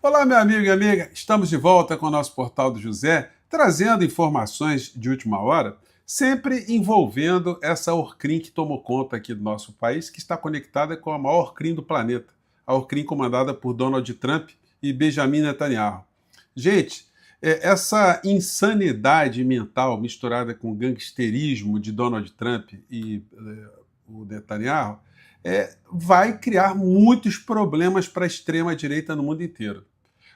Olá, meu amigo e amiga. Estamos de volta com o nosso Portal do José, trazendo informações de última hora, sempre envolvendo essa Orcrim que tomou conta aqui do nosso país, que está conectada com a maior Orcrim do planeta, a Orcrim comandada por Donald Trump e Benjamin Netanyahu. Gente, essa insanidade mental misturada com o gangsterismo de Donald Trump e o Netanyahu vai criar muitos problemas para a extrema-direita no mundo inteiro.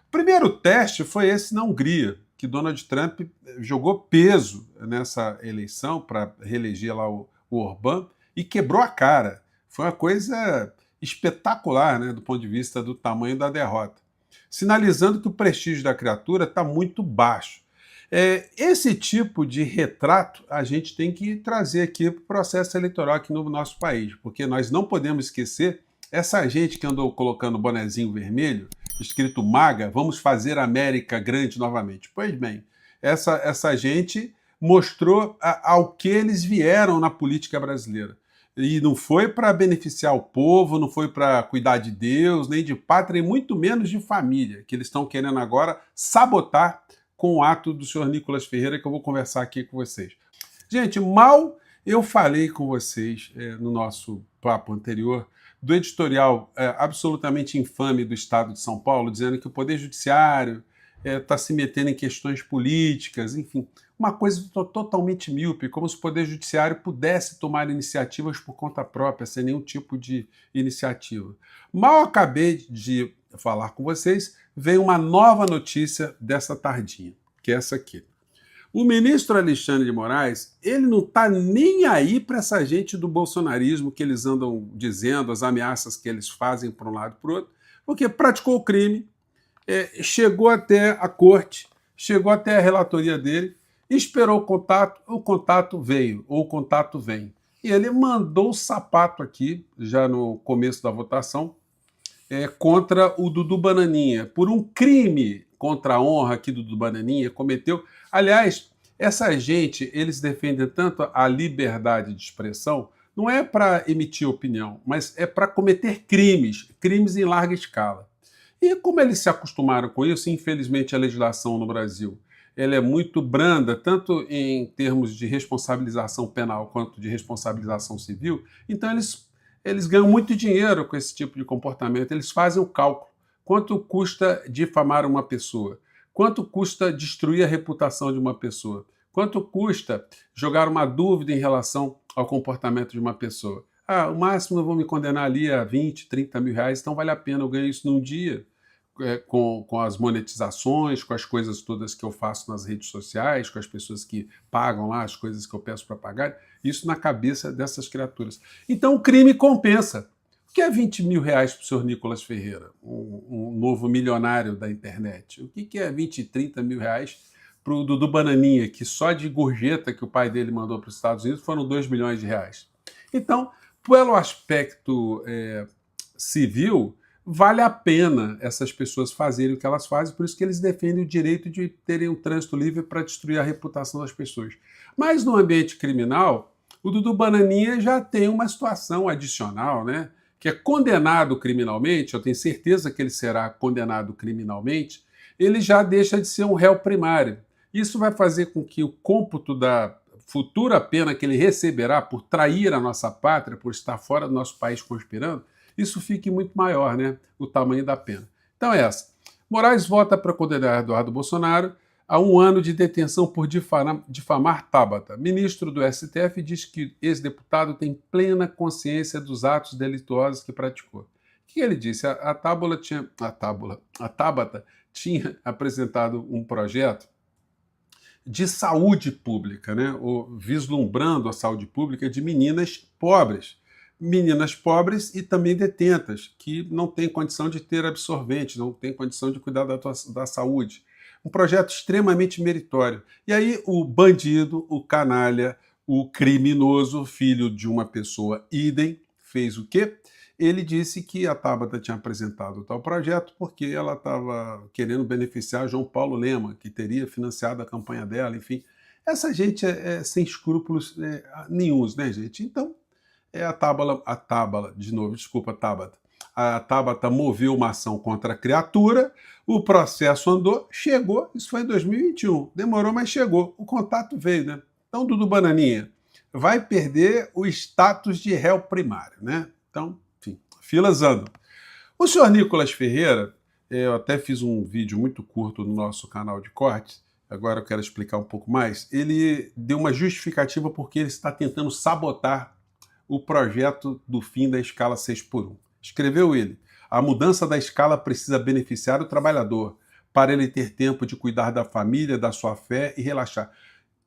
O primeiro teste foi esse na Hungria, que Donald Trump jogou peso nessa eleição para reeleger lá o Orbán e quebrou a cara. Foi uma coisa espetacular, né, do ponto de vista do tamanho da derrota, sinalizando que o prestígio da criatura está muito baixo. Esse tipo de retrato a gente tem que trazer aqui para o processo eleitoral aqui no nosso país, porque nós não podemos esquecer essa gente que andou colocando bonezinho vermelho, escrito MAGA, vamos fazer a América grande novamente. Pois bem, essa gente mostrou ao que eles vieram na política brasileira. E não foi para beneficiar o povo, não foi para cuidar de Deus, nem de pátria, e muito menos de família, que eles estão querendo agora sabotar com o ato do senhor Nicolas Ferreira, que eu vou conversar aqui com vocês. Gente, mal eu falei com vocês no nosso papo anterior do editorial absolutamente infame do Estado de São Paulo, dizendo que o Poder Judiciário está se metendo em questões políticas, enfim, uma coisa totalmente míope, como se o Poder Judiciário pudesse tomar iniciativas por conta própria, sem nenhum tipo de iniciativa. Mal acabei de falar com vocês, veio uma nova notícia dessa tardinha, que é essa aqui. O ministro Alexandre de Moraes, ele não está nem aí para essa gente do bolsonarismo que eles andam dizendo, as ameaças que eles fazem para um lado e para o outro, porque praticou o crime, chegou até a corte, chegou até a relatoria dele, esperou o contato veio, ou o contato vem. E ele mandou o sapato aqui, já no começo da votação, contra o Dudu Bananinha, por um crime contra a honra que Dudu Bananinha cometeu. Aliás, essa gente, eles defendem tanto a liberdade de expressão, não é para emitir opinião, mas é para cometer crimes em larga escala. E como eles se acostumaram com isso, infelizmente a legislação no Brasil ela é muito branda, tanto em termos de responsabilização penal quanto de responsabilização civil, então eles ganham muito dinheiro com esse tipo de comportamento. Eles fazem o cálculo. Quanto custa difamar uma pessoa? Quanto custa destruir a reputação de uma pessoa? Quanto custa jogar uma dúvida em relação ao comportamento de uma pessoa? O máximo eu vou me condenar ali a 20, 30 mil reais, então vale a pena, eu ganho isso num dia, com as monetizações, com as coisas todas que eu faço nas redes sociais, com as pessoas que pagam lá as coisas que eu peço para pagar, isso na cabeça dessas criaturas. Então o crime compensa. O que é 20 mil reais para o senhor Nicolas Ferreira, um novo milionário da internet? O que é 20, 30 mil reais para o Dudu Bananinha, que só de gorjeta que o pai dele mandou para os Estados Unidos foram 2 milhões de reais? Então, pelo aspecto civil, vale a pena essas pessoas fazerem o que elas fazem, por isso que eles defendem o direito de terem um trânsito livre para destruir a reputação das pessoas. Mas no ambiente criminal, o Dudu Bananinha já tem uma situação adicional, né? Que é condenado criminalmente, eu tenho certeza que ele será condenado criminalmente, ele já deixa de ser um réu primário. Isso vai fazer com que o cômputo da futura pena que ele receberá por trair a nossa pátria, por estar fora do nosso país conspirando, isso fique muito maior, né? O tamanho da pena. Então é essa. Moraes vota para condenar Eduardo Bolsonaro a 1 ano de detenção por difamar Tabata. Ministro do STF diz que ex-deputado tem plena consciência dos atos delituosos que praticou. O que ele disse? A Tabata tinha apresentado um projeto de saúde pública, né? Vislumbrando a saúde pública de meninas pobres e também detentas, que não têm condição de ter absorvente, não têm condição de cuidar da saúde. Um projeto extremamente meritório. E aí o bandido, o canalha, o criminoso, filho de uma pessoa idem, fez o quê? Ele disse que a Tabata tinha apresentado o tal projeto porque ela estava querendo beneficiar João Paulo Lema, que teria financiado a campanha dela, enfim. Essa gente é sem escrúpulos nenhuns, né, gente? Então, de novo, desculpa, Tabata. a Tabata moveu uma ação contra a criatura, o processo andou, chegou, isso foi em 2021, demorou, mas chegou, o contato veio, né? Então, Dudu Bananinha, vai perder o status de réu primário, né? Então, enfim, filas andam. O senhor Nicolas Ferreira, eu até fiz um vídeo muito curto no nosso canal de cortes, agora eu quero explicar um pouco mais, ele deu uma justificativa porque ele está tentando sabotar o projeto do fim da escala 6x1. Escreveu ele: a mudança da escala precisa beneficiar o trabalhador, para ele ter tempo de cuidar da família, da sua fé e relaxar.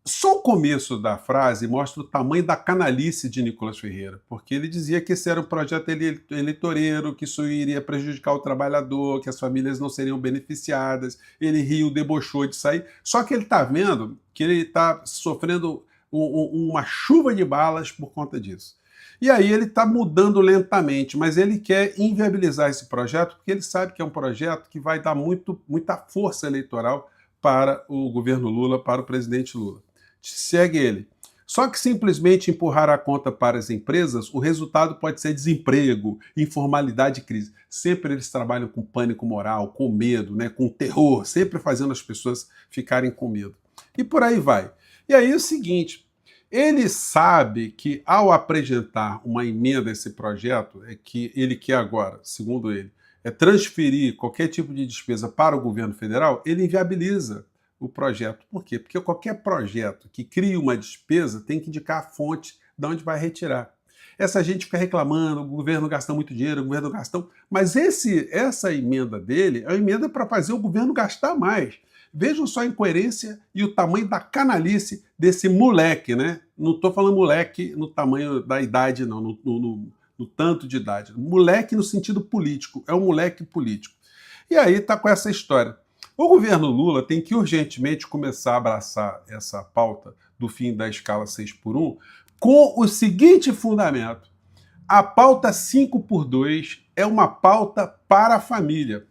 Só o começo da frase mostra o tamanho da canalice de Nicolas Ferreira, porque ele dizia que esse era um projeto eleitoreiro, que isso iria prejudicar o trabalhador, que as famílias não seriam beneficiadas, ele riu, debochou de sair, só que ele está vendo que ele está sofrendo uma chuva de balas por conta disso. E aí ele está mudando lentamente, mas ele quer inviabilizar esse projeto, porque ele sabe que é um projeto que vai dar muita força eleitoral para o governo Lula, para o presidente Lula. Segue ele. Só que simplesmente empurrar a conta para as empresas, o resultado pode ser desemprego, informalidade e crise. Sempre eles trabalham com pânico moral, com medo, né, com terror, sempre fazendo as pessoas ficarem com medo. E por aí vai. E aí é o seguinte, ele sabe que ao apresentar uma emenda a esse projeto, é que ele quer agora, segundo ele, é transferir qualquer tipo de despesa para o governo federal, ele inviabiliza o projeto. Por quê? Porque qualquer projeto que crie uma despesa tem que indicar a fonte de onde vai retirar. Essa gente fica reclamando, o governo gasta muito dinheiro, o governo gasta... Mas essa emenda dele é uma emenda para fazer o governo gastar mais. Vejam só a incoerência e o tamanho da canalice desse moleque, né? Não estou falando moleque no tamanho da idade, não, no tanto de idade. Moleque no sentido político, é um moleque político. E aí está com essa história. O governo Lula tem que urgentemente começar a abraçar essa pauta do fim da escala 6x1 com o seguinte fundamento: a pauta 5x2 é uma pauta para a família.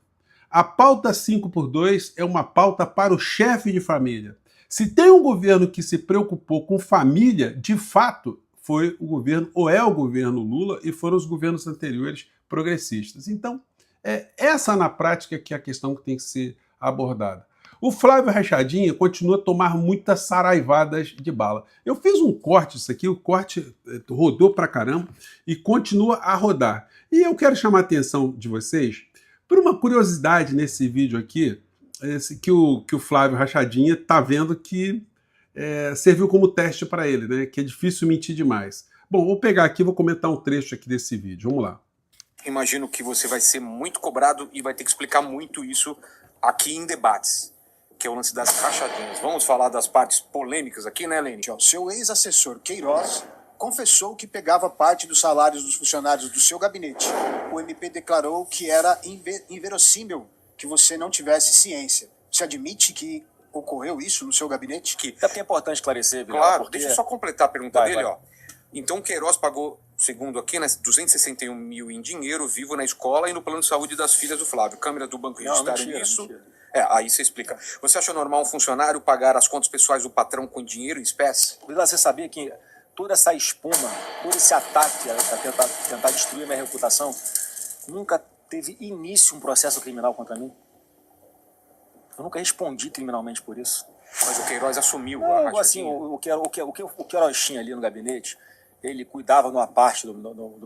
A pauta 5x2 é uma pauta para o chefe de família. Se tem um governo que se preocupou com família, de fato, foi o governo, ou é o governo Lula, e foram os governos anteriores progressistas. Então, essa na prática que é a questão que tem que ser abordada. O Flávio Rachadinha continua a tomar muitas saraivadas de bala. Eu fiz um corte, isso aqui, o corte rodou pra caramba e continua a rodar. E eu quero chamar a atenção de vocês por uma curiosidade nesse vídeo aqui, que o Flávio Rachadinha está vendo que serviu como teste para ele, né? Que é difícil mentir demais. Bom, vou pegar aqui e vou comentar um trecho aqui desse vídeo. Vamos lá. Imagino que você vai ser muito cobrado e vai ter que explicar muito isso aqui em debates, que é o lance das rachadinhas. Vamos falar das partes polêmicas aqui, né, Lene? O seu ex-assessor Queiroz confessou que pegava parte dos salários dos funcionários do seu gabinete. O MP declarou que era inverossímil que você não tivesse ciência. Você admite que ocorreu isso no seu gabinete? É porque é importante esclarecer, Vilela. Claro, porque... deixa eu só completar a pergunta dele, ó. Então, Queiroz pagou, segundo aqui, né, 261 mil em dinheiro vivo na escola e no plano de saúde das filhas do Flávio. Câmeras do banco registraram isso. Mentira. Aí você explica. Você acha normal um funcionário pagar as contas pessoais do patrão com dinheiro em espécie? Você sabia que toda essa espuma, todo esse ataque a tentar destruir a minha reputação, nunca teve início um processo criminal contra mim? Eu nunca respondi criminalmente por isso. Mas o Queiroz assumiu a rachadinha. Assim, o Queiroz tinha ali no gabinete, ele cuidava de uma parte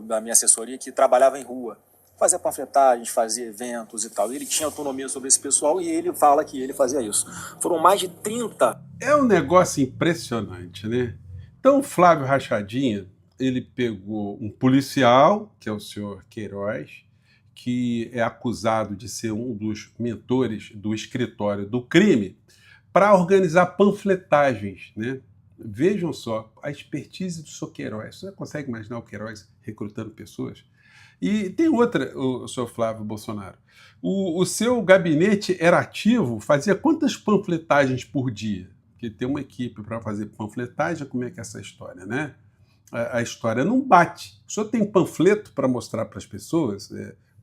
da minha assessoria que trabalhava em rua. Fazia panfletagens, fazia eventos e tal. Ele tinha autonomia sobre esse pessoal e ele fala que ele fazia isso. Foram mais de 30. É um negócio impressionante, né? Então, o Flávio Rachadinha, ele pegou um policial, que é o senhor Queiroz, que é acusado de ser um dos mentores do escritório do crime, para organizar panfletagens, né? Vejam só, a expertise do senhor Queiroz. Você consegue imaginar o Queiroz recrutando pessoas? E tem outra, o senhor Flávio Bolsonaro. O seu gabinete era ativo, fazia quantas panfletagens por dia? Porque tem uma equipe para fazer panfletagem, como é que é essa história, né? A história não bate. O senhor tem panfleto para mostrar para as pessoas,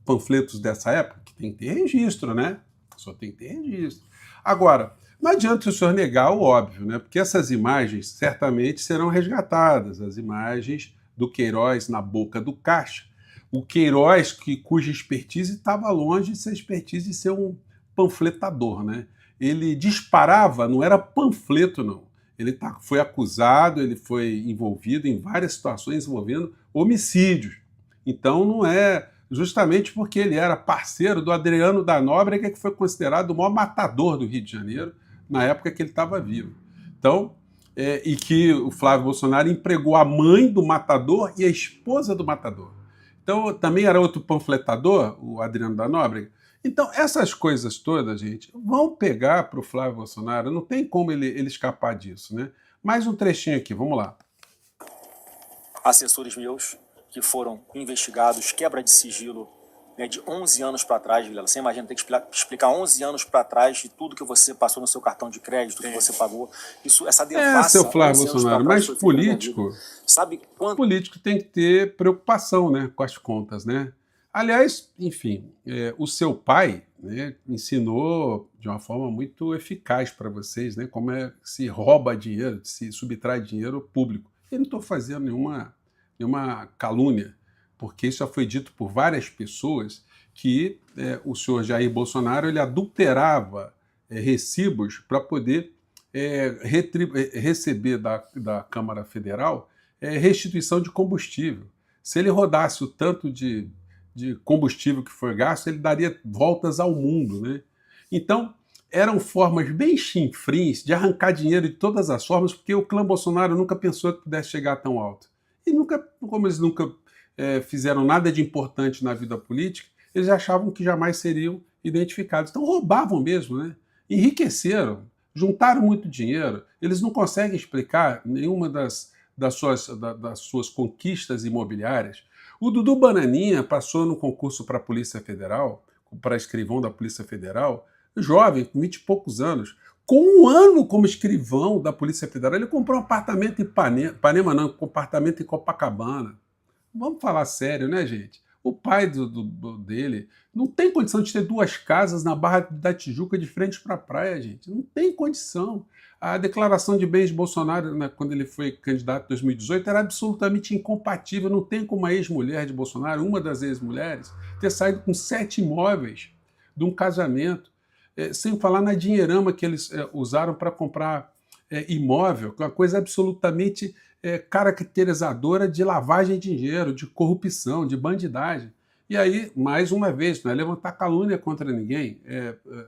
panfletos dessa época, que tem que ter registro, né? O senhor tem que ter registro. Agora, não adianta o senhor negar o óbvio, né? Porque essas imagens certamente serão resgatadas, as imagens do Queiroz na boca do caixa, O Queiroz, cuja expertise estava longe de ser expertise de ser um panfletador, né? Ele disparava, não era panfleto, não. Ele foi acusado, ele foi envolvido em várias situações envolvendo homicídios. Então não é justamente porque ele era parceiro do Adriano da Nóbrega, que foi considerado o maior matador do Rio de Janeiro na época que ele estava vivo. Então, e que o Flávio Bolsonaro empregou a mãe do matador e a esposa do matador. Então, também era outro panfletador, o Adriano da Nóbrega. Então, essas coisas todas, gente, vão pegar para o Flávio Bolsonaro, não tem como ele escapar disso, né? Mais um trechinho aqui, vamos lá. Assessores meus que foram investigados, quebra de sigilo, né, de 11 anos para trás, Vilela. Você imagina ter que explicar 11 anos para trás de tudo que você passou no seu cartão de crédito, que você pagou. Essa devassa... seu Flávio Bolsonaro, mas político... Sabe quando... Político tem que ter preocupação, né, com as contas, né? Aliás, enfim, o seu pai, né, ensinou de uma forma muito eficaz para vocês, né, como se rouba dinheiro, se subtrai dinheiro público. Eu não estou fazendo nenhuma calúnia, porque isso já foi dito por várias pessoas que o senhor Jair Bolsonaro ele adulterava recibos para poder receber da Câmara Federal restituição de combustível. Se ele rodasse o tanto de combustível que foi gasto, ele daria voltas ao mundo, né? Então, eram formas bem chinfrins de arrancar dinheiro de todas as formas, porque o clã Bolsonaro nunca pensou que pudesse chegar tão alto. E como eles nunca fizeram nada de importante na vida política, eles achavam que jamais seriam identificados. Então roubavam mesmo, né? Enriqueceram, juntaram muito dinheiro. Eles não conseguem explicar nenhuma das suas conquistas imobiliárias. O Dudu Bananinha passou no concurso para a Polícia Federal, para escrivão da Polícia Federal, jovem, com 20 e poucos anos. Com um ano como escrivão da Polícia Federal, ele comprou um apartamento em Ipanema não, um apartamento em Copacabana. Vamos falar sério, né, gente? O pai dele não tem condição de ter 2 casas na Barra da Tijuca de frente para a praia, gente. Não tem condição. A declaração de bens de Bolsonaro, né, quando ele foi candidato em 2018, era absolutamente incompatível. Não tem como a ex-mulher de Bolsonaro, uma das ex-mulheres, ter saído com 7 imóveis de um casamento. Sem falar na dinheirama que eles usaram para comprar imóvel, que é uma coisa absolutamente caracterizadora de lavagem de dinheiro, de corrupção, de bandidagem. E aí, mais uma vez, não é levantar calúnia contra ninguém,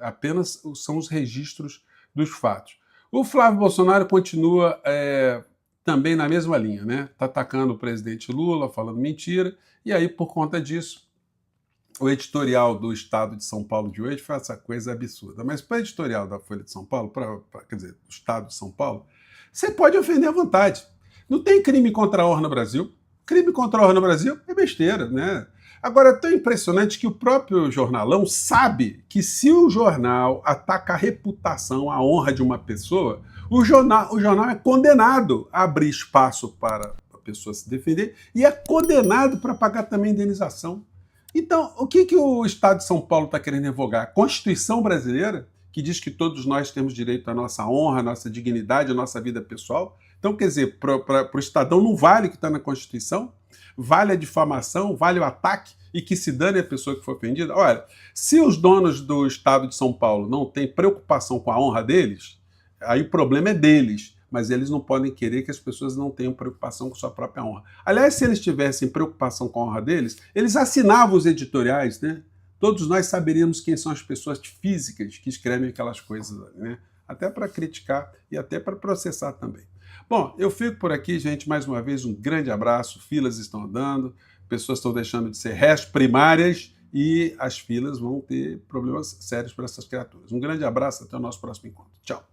apenas são os registros dos fatos. O Flávio Bolsonaro continua também na mesma linha, né? Está atacando o presidente Lula, falando mentira, e aí, por conta disso, o editorial do Estado de São Paulo de hoje foi essa coisa absurda. Mas para o editorial da Folha de São Paulo, quer dizer, do Estado de São Paulo, você pode ofender à vontade. Não tem crime contra a honra no Brasil. Crime contra a honra no Brasil é besteira, né? Agora, é tão impressionante que o próprio jornalão sabe que se o jornal ataca a reputação, a honra de uma pessoa, o jornal é condenado a abrir espaço para a pessoa se defender e é condenado para pagar também indenização. Então, o que o Estado de São Paulo está querendo revogar? A Constituição brasileira, que diz que todos nós temos direito à nossa honra, à nossa dignidade, à nossa vida pessoal. Então, quer dizer, para o Estadão não vale o que está na Constituição, vale a difamação, vale o ataque e que se dane a pessoa que foi ofendida. Olha, se os donos do Estado de São Paulo não têm preocupação com a honra deles, aí o problema é deles. Mas eles não podem querer que as pessoas não tenham preocupação com sua própria honra. Aliás, se eles tivessem preocupação com a honra deles, eles assinavam os editoriais, né? Todos nós saberíamos quem são as pessoas físicas que escrevem aquelas coisas, né? Até para criticar e até para processar também. Bom, eu fico por aqui, gente. Mais uma vez, um grande abraço. Filas estão andando, pessoas estão deixando de ser réis primárias e as filas vão ter problemas sérios para essas criaturas. Um grande abraço, até o nosso próximo encontro. Tchau.